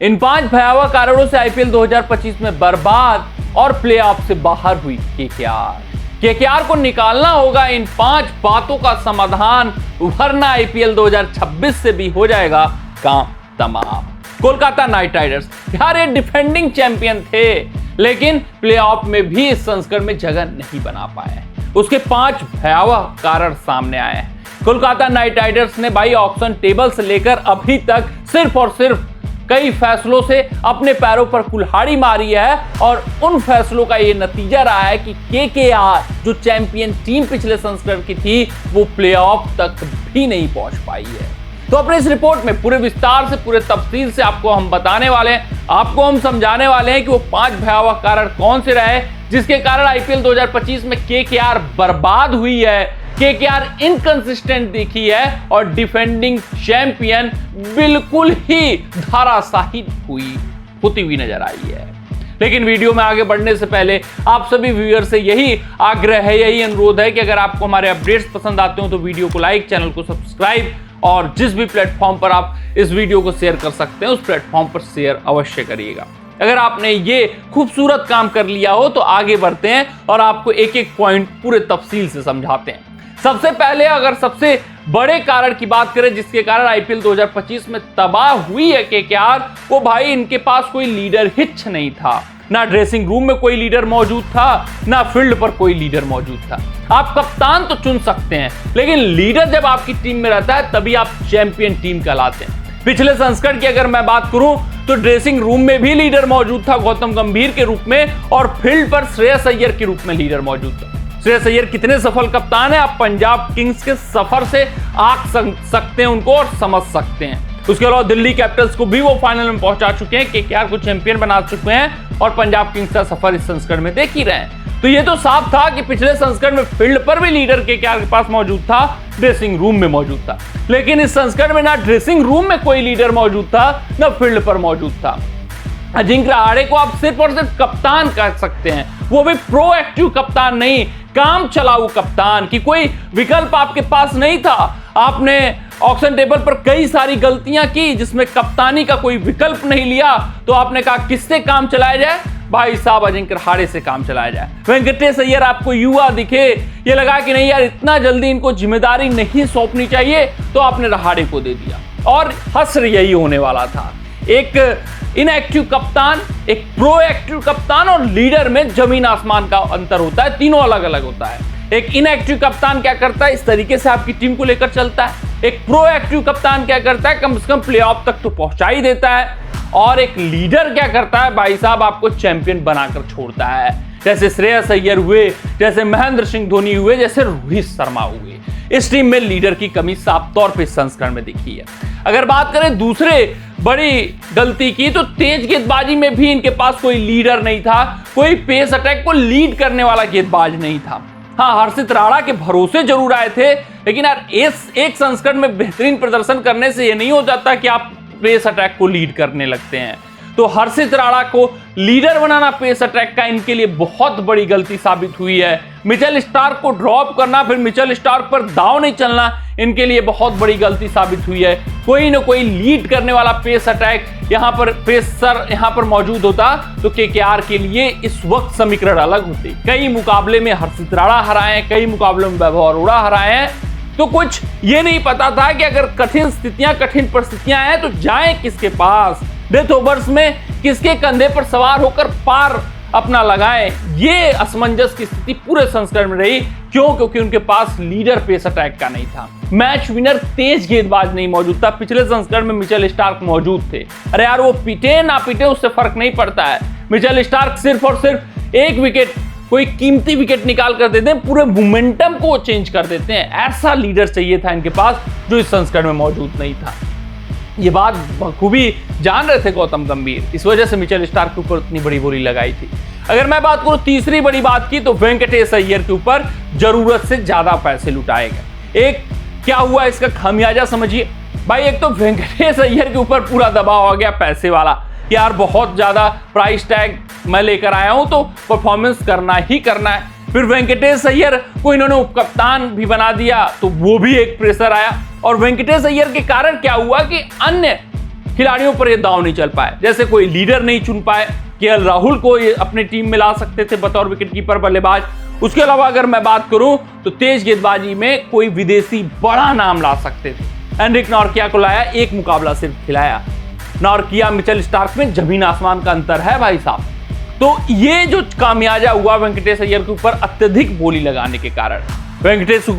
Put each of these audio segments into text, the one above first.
इन 5 भयावह कारणों से आईपीएल 2025 में बर्बाद और प्लेऑफ से बाहर हुई केकेआर को निकालना होगा इन 5 बातों का समाधान, वरना आईपीएल 2026 से भी हो जाएगा काम तमाम। कोलकाता नाइट राइडर्स यार ये डिफेंडिंग चैंपियन थे, लेकिन प्लेऑफ में भी इस संस्करण में जगह नहीं बना पाए। उसके 5 भयावह कारण सामने आए हैं। कोलकाता नाइट राइडर्स ने भाई ऑक्शन टेबल से लेकर अभी तक सिर्फ और सिर्फ कई फैसलों से अपने पैरों पर कुल्हाड़ी मारी है, और उन फैसलों का ये नतीजा रहा है कि केकेआर जो चैंपियन टीम पिछले संस्करण की थी वो प्लेऑफ तक भी नहीं पहुंच पाई है। तो अपने इस रिपोर्ट में पूरे विस्तार से, पूरे तफसील से आपको हम बताने वाले हैं, आपको हम समझाने वाले हैं कि वो 5 भयावह कारण कौन से रहे जिसके कारण आईपीएल 2025 में केकेआर बर्बाद हुई है, केकेआर इनकंसिस्टेंट दिखी है और डिफेंडिंग चैंपियन बिल्कुल ही धराशायी होती हुई नजर आई है। लेकिन वीडियो में आगे बढ़ने से पहले आप सभी व्यूअर से यही आग्रह है, यही अनुरोध है कि अगर आपको हमारे अपडेट्स पसंद आते हो तो वीडियो को लाइक, चैनल को सब्सक्राइब और जिस भी प्लेटफॉर्म पर आप इस वीडियो को शेयर कर सकते हैं उस प्लेटफॉर्म पर शेयर अवश्य करिएगा। अगर आपने ये खूबसूरत काम कर लिया हो तो आगे बढ़ते हैं और आपको एक एक पॉइंट पूरे तफसील से समझाते हैं। सबसे पहले अगर सबसे बड़े कारण की बात करें जिसके कारण आईपीएल 2025 में तबाह हुई है केकेआर, वो भाई इनके पास कोई लीडर हिच नहीं था। ना ड्रेसिंग रूम में कोई लीडर मौजूद था, ना फील्ड पर कोई लीडर मौजूद था। आप कप्तान तो चुन सकते हैं, लेकिन लीडर जब आपकी टीम में रहता है तभी आप चैंपियन टीम कहलाते हैं। पिछले संस्करण की अगर मैं बात करूं तो ड्रेसिंग रूम में भी लीडर मौजूद था गौतम गंभीर के रूप में, और फील्ड पर श्रेयस अय्यर के रूप में लीडर मौजूद था। श्रेयस अय्यर कितने सफल कप्तान है, आप पंजाब किंग्स के सफर से आंक सकते हैं उनको और समझ सकते हैं। उसके अलावा दिल्ली कैपिटल्स को भी वो फाइनल में पहुंचा चुके हैं, केकेआर को चैंपियन बना चुके हैं और पंजाब किंग्स का सफर इस संस्करण में देख ही रहे हैं। तो ये तो साफ था कि पिछले संस्करण में फील्ड पर भी लीडर केकेआर के पास मौजूद था, ड्रेसिंग रूम में मौजूद था। लेकिन इस संस्करण में ना ड्रेसिंग रूम में कोई लीडर मौजूद था, ना फील्ड पर मौजूद था। अजिंक्य रहाणे को आप सिर्फ और सिर्फ कप्तान कह सकते हैं, वो भी प्रोएक्टिव कप्तान नहीं, काम चलाऊ कप्तान की कोई विकल्प आपके पास नहीं था। आपने ऑक्शन टेबल पर कई सारी गलतियां की जिसमें कप्तानी का कोई विकल्प नहीं लिया, तो आपने कहा किससे काम चलाया जाए, भाई साहब अजिंक्य रहाणे से काम चलाया जाए। वेंकटेश अय्यर आपको युवा दिखे, ये लगा कि नहीं यार इतना जल्दी इनको जिम्मेदारी नहीं सौंपनी चाहिए, तो आपने रहाणे को दे दिया और हश्र यही होने वाला था। एक इनएक्टिव कप्तान, एक प्रोएक्टिव कप्तान और लीडर में जमीन आसमान का अंतर होता है, तीनों अलग अलग होता है। एक इनएक्टिव कप्तान क्या करता है, इस तरीके से आपकी टीम को लेकर चलता है। एक प्रोएक्टिव कप्तान क्या करता है, कम से कम प्लेऑफ तक तो पहुंचा ही देता है। और एक लीडर क्या करता है, भाई साहब आपको चैंपियन बनाकर छोड़ता है, जैसे श्रेयस अय्यर हुए, जैसे महेंद्र सिंह धोनी हुए, जैसे रोहित शर्मा हुए। इस टीम में लीडर की कमी साफ तौर पे संस्करण में दिखी है। अगर बात करें दूसरे बड़ी गलती की, तो तेज गेंदबाजी में भी इनके पास कोई लीडर नहीं था, कोई पेस अटैक को लीड करने वाला गेंदबाज नहीं था। हाँ, हर्षित राणा के भरोसे जरूर आए थे, लेकिन यार एक संस्करण में बेहतरीन प्रदर्शन करने से यह नहीं हो जाता कि आप पेस अटैक को लीड करने लगते हैं। तो हर्षित राणा को लीडर बनाना पेस अटैक का इनके लिए बहुत बड़ी गलती साबित हुई है। मिचेल स्टार्क को ड्रॉप करना, फिर मिचेल स्टार्क पर दाव नहीं चलना, इनके लिए बहुत बड़ी गलती साबित हुई है। कोई ना कोई लीड करने वाला पेस अटैक यहाँ पर, पेसर यहाँ पर मौजूद होता तो केकेआर के लिए इस वक्त समीकरण अलग होते। कई मुकाबले में हर्षित राणा हराए, कई मुकाबलों में वैभव अरोड़ा हराए हैं, तो कुछ ये नहीं पता था कि अगर कठिन स्थितियां, कठिन परिस्थितियां हैं तो जाएं किसके पास, डेथ ओवर्स में किसके कंधे पर सवार होकर पार अपना लगाएं। ये असमंजस की स्थिति पूरे संस्करण में रही। क्यों? क्योंकि उनके पास लीडर पेस अटैक का नहीं था, मैच विनर तेज गेंदबाज नहीं मौजूद था। पिछले संस्करण में मिचेल स्टार्क मौजूद थे। अरे यार वो पीटे ना पीटे उससे फर्क नहीं पड़ता है। मिचेल स्टार्क सिर्फ और सिर्फ एक विकेट, कोई कीमती विकेट निकाल कर देते हैं, पूरे मोमेंटम को चेंज कर देते हैं। ऐसा लीडर चाहिए था इनके पास जो इस संस्करण में मौजूद नहीं था। ये बात बखूबी जान रहे थे गौतम गंभीर, इस वजह से मिचेल स्टार्क के ऊपर इतनी बड़ी बोली लगाई थी। अगर मैं बात करूं तीसरी बड़ी बात की, तो वेंकटेश अय्यर के ऊपर जरूरत से ज्यादा पैसे लुटाए गए। एक क्या हुआ इसका खामियाजा समझिए भाई। एक तो वेंकटेश अय्यर के ऊपर पूरा दबाव आ गया पैसे वाला, यार बहुत ज्यादा प्राइस टैग मैं लेकर आया हूं तो परफॉर्मेंस करना ही करना है। फिर वेंकटेश अय्यर को इन्होंने उपकप्तान भी बना दिया, तो वो भी एक प्रेशर आया। और वेंकटेश अय्यर के कारण क्या हुआ कि अन्य खिलाड़ियों पर ये दांव नहीं चल पाए। जैसे कोई लीडर नहीं चुन पाए, केएल राहुल को ये अपनी टीम में ला सकते थे बतौर विकेटकीपर बल्लेबाज। उसके अलावा अगर मैं बात करूं तो तेज गेंदबाजी में कोई विदेशी बड़ा नाम ला सकते थे। एनरिक नॉर्किया को लाया, एक मुकाबला सिर्फ खिलाया। नॉर्किया मिचेल स्टार्क में जमीन आसमान का अंतर है भाई साहब। तो ये जो कामयाजा हुआ वेंकटेश अय्यर के ऊपर अत्यधिक बोली लगाने के कारण, वेंकटेश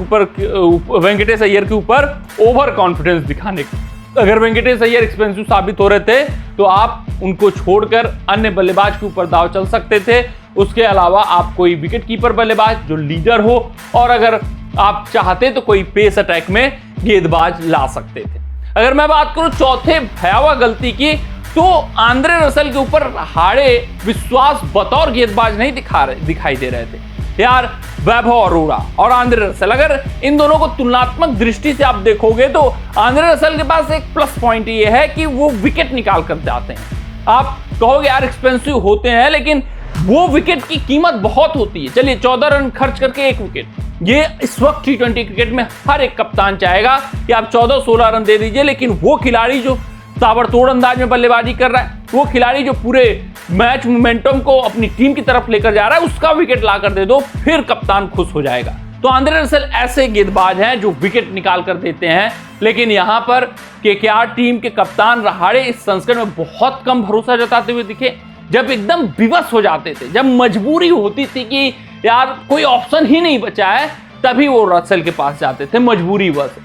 अय्यर के ऊपर ओवर कॉन्फिडेंस दिखाने के। अगर वेंकटेश अय्यर एक्सपेंसिव साबित हो रहे थे तो आप उनको छोड़कर अन्य बल्लेबाज के ऊपर दांव चल सकते थे। उसके अलावा आप कोई विकेटकीपर बल्लेबाज जो लीडर हो, और अगर आप चाहते तो कोई पेस अटैक में गेंदबाज ला सकते थे। अगर मैं बात करूं चौथे भयावह गलती की, तो आंद्रे रसेल के ऊपर हाड़े विश्वास बतौर गेंदबाज नहीं दिखाई दे रहे थे यार। वैभव अरोड़ा और आंद्रे रसेल, अगर इन दोनों को तुलनात्मक दृष्टि से आप देखोगे तो आंद्रे रसेल के पास एक प्लस पॉइंट ये है कि वो विकेट निकाल कर जाते हैं। आप कहोगे यार एक्सपेंसिव होते हैं, लेकिन वो विकेट की कीमत बहुत होती है। चलिए 14 रन खर्च करके एक विकेट, ये इस वक्त T20 क्रिकेट में हर एक कप्तान चाहेगा कि आप 14-16 रन दे दीजिए, लेकिन वो खिलाड़ी जो ताबड़तोड़ अंदाज में बल्लेबाजी कर रहा है, वो खिलाड़ी जो पूरे मैच मोमेंटम को अपनी टीम की तरफ लेकर जा रहा है, उसका विकेट लाकर दे दो, फिर कप्तान खुश हो जाएगा। तो आंद्रे रसेल ऐसे गेंदबाज हैं जो विकेट निकाल कर देते हैं। लेकिन यहां पर केकेआर टीम के कप्तान रहाड़े इस संस्करण में बहुत कम भरोसा जताते हुए दिखे। जब एकदम विवश हो जाते थे, जब मजबूरी होती थी कि यार कोई ऑप्शन ही नहीं बचा है, तभी वो रसेल के पास जाते थे मजबूरी बस।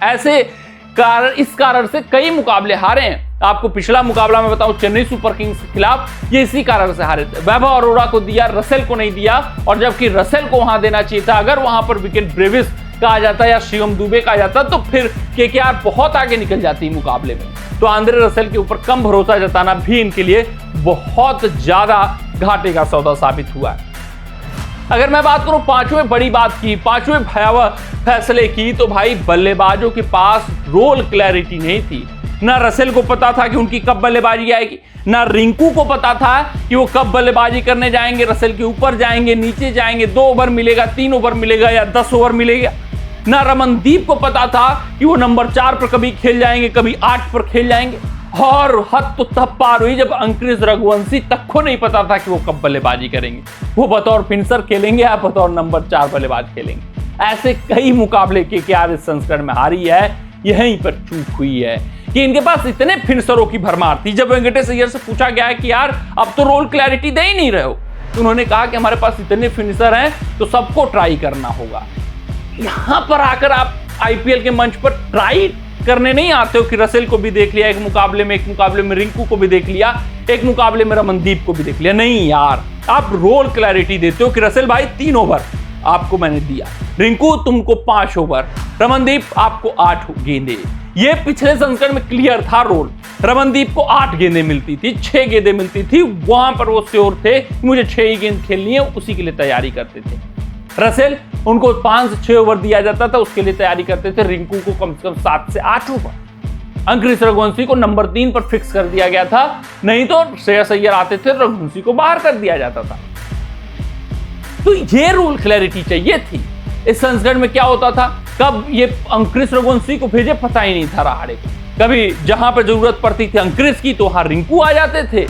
इस कारण से कई मुकाबले हारे हैं। आपको पिछला मुकाबला मैं बताऊं चेन्नई सुपर किंग्स के खिलाफ, ये इसी कारण से हारे थे। वैभव अरोड़ा को दिया, रसेल को नहीं दिया, और जबकि रसेल को वहां देना चाहिए था। अगर वहां पर विकेट ब्रेविस का आ जाता या शिवम दुबे का आ जाता तो फिर केकेआर बहुत आगे निकल जाती मुकाबले में। तो आंद्रे रसेल के ऊपर कम भरोसा जताना भी इनके लिए बहुत ज्यादा घाटे का सौदा साबित हुआ है। अगर मैं बात करूं पांचवें बड़ी बात की, पांचवें भयावह फैसले की, तो भाई बल्लेबाजों के पास रोल क्लैरिटी नहीं थी। ना रसेल को पता था कि उनकी कब बल्लेबाजी आएगी, ना रिंकू को पता था कि वो कब बल्लेबाजी करने जाएंगे, रसेल के ऊपर जाएंगे, नीचे जाएंगे, 2 ओवर मिलेगा, 3 ओवर मिलेगा या 10 ओवर मिलेगा। ना रमनदीप को पता था कि वो नंबर 4 पर कभी खेल जाएंगे, कभी 8 पर खेल जाएंगे। और हद तो तब पार हुई जब अंकुरिश रघुवंशी तक को नहीं पता था कि वो कब बल्लेबाजी करेंगे, वो बतौर फिनिशर खेलेंगे या बतौर नंबर 4 बल्लेबाज खेलेंगे। ऐसे कई मुकाबले केकेआर इस संस्करण में हारी है। यहीं पर चूक हुई है कि इनके पास इतने फिनिशरों की भरमार थी। जब वेंकटेश अय्यर से पूछा गया है कि यार अब तो रोल क्लैरिटी दे ही नहीं रहे हो, तो उन्होंने कहा कि हमारे पास इतने फिनिशर हैं तो सबको ट्राई करना होगा। यहां पर आकर आप आईपीएल के मंच पर ट्राई करने नहीं आते हो कि रसेल को भी देख लिया एक मुकाबले में रिंकू को भी देख लिया, एक मुकाबले में रमनदीप को भी देख लिया। नहीं यार, आप रोल क्लैरिटी देते हो कि रसेल भाई 3 ओवर आपको मैंने दिया, रिंकू तुमको 5 ओवर, रमनदीप आपको 8 गेंदे। ये पिछले संस्करण में क्लियर था रोल। रमनदीप को 8 गेंदें मिलती थी, 6 गेंदें मिलती थी, वहां पर वो श्योर थे मुझे 6 ही गेंद खेलनी है, उसी के लिए तैयारी करते थे। रसेल उनको 5 से 6 ओवर दिया जाता था, उसके लिए तैयारी करते थे। रिंकू को कम से कम 7 से 8 ओवर। अंकुरिश रघुवंशी को नंबर 3 पर फिक्स कर दिया गया था, नहीं तो श्रेयस अय्यर आते थे, रघुवंशी को बाहर कर दिया जाता था। तो ये रूल क्लैरिटी चाहिए थी। इस संस्करण में क्या होता था, कब ये अंकुरिश रघुवंशी को भेजे पता ही नहीं था रहाड़े को। कभी जहां पर जरूरत पड़ती थी अंकुरिश की तो वहां रिंकू आ जाते थे,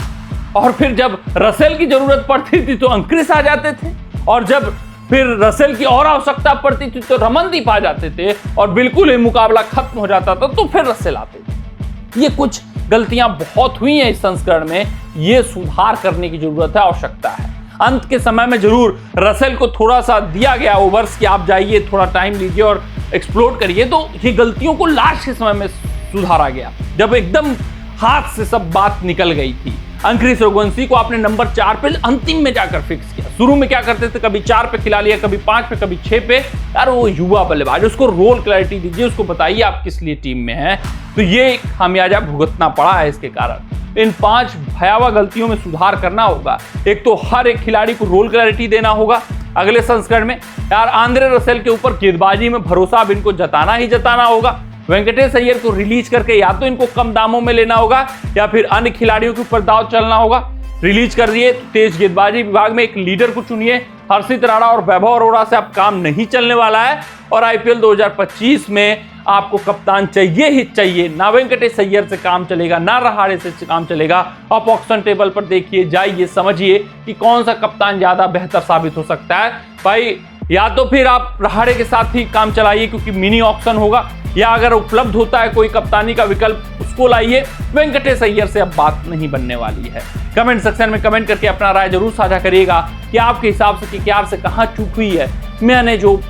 और फिर जब रसेल की जरूरत पड़ती थी तो अंकुरिश आ जाते थे, और जब फिर रसेल की और आवश्यकता पड़ती थी तो रमनदीप आ जाते थे, और बिल्कुल ही मुकाबला खत्म हो जाता था तो फिर रसेल आते थे। ये कुछ गलतियां बहुत हुई हैं इस संस्करण में, ये सुधार करने की जरूरत है, आवश्यकता है। अंत के समय में जरूर रसेल को थोड़ा सा दिया गया ओवर्स कि आप जाइए, थोड़ा टाइम लीजिए और एक्सप्लोर करिए, तो ये गलतियों को लास्ट के समय में सुधारा गया जब एकदम हाथ से सब बात निकल गई थी। अंकुरिश रघुवंशी को आपने नंबर 4 पे अंतिम में जाकर फिक्स किया। शुरू में क्या करते थे, कभी 4 पे खिला लिया, कभी 5 पे, कभी 6 पे। यार वो युवा बल्लेबाज, उसको रोल क्लैरिटी दीजिए, उसको बताइए आप किस लिए टीम में हैं। तो ये खामियाजा भुगतना पड़ा है इसके कारण। इन 5 भयावह गलतियों में सुधार करना होगा। एक तो हर एक खिलाड़ी को रोल क्लैरिटी देना होगा अगले संस्करण में। यार आंद्रे रसेल के ऊपर गेंदबाजी में भरोसा अब इनको जताना ही जताना होगा। वेंकटेश अय्यर को रिलीज करके या तो इनको कम दामों में लेना होगा या फिर अन्य खिलाड़ियों के ऊपर दांव चलना होगा। रिलीज कर दिए तो तेज गेंदबाजी विभाग में एक लीडर को चुनिए, हर्षित राणा और वैभव अरोड़ा से अब काम नहीं चलने वाला है और आईपीएल 2025 में आपको कप्तान चाहिए ही चाहिए। ना वेंकटेश अय्यर से काम चलेगा, ना रहाड़े से काम चलेगा। आप ऑक्शन टेबल पर देखिए, जाइए, समझिए कि कौन सा कप्तान ज्यादा बेहतर साबित हो सकता है। भाई या तो फिर आप रहाड़े के साथ ही काम चलाइए क्योंकि मिनी ऑक्शन होगा, या अगर उपलब्ध होता है कोई कप्तानी का विकल्प उसको लाइए। वेंकटेश अय्यर से अब बात नहीं बनने वाली है। कमेंट सेक्शन में कमेंट करके अपना राय जरूर साझा करिएगा कि आपके हिसाब से केकेआर से कहां चूक हुई है। मैंने जो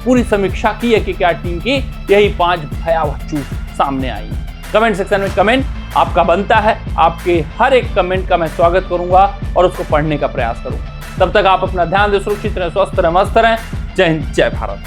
पूरी समीक्षा की है केकेआर टीम की, यही 5 भयावह चूक सामने आई। कमेंट सेक्शन में कमेंट आपका बनता है, आपके हर एक कमेंट का मैं स्वागत करूंगा और उसको पढ़ने का प्रयास करूंगा। तब तक आप अपना ध्यान दें, सुरक्षित रहें, स्वस्थ रहें, मस्त रहें। जय हिंद, जय भारत।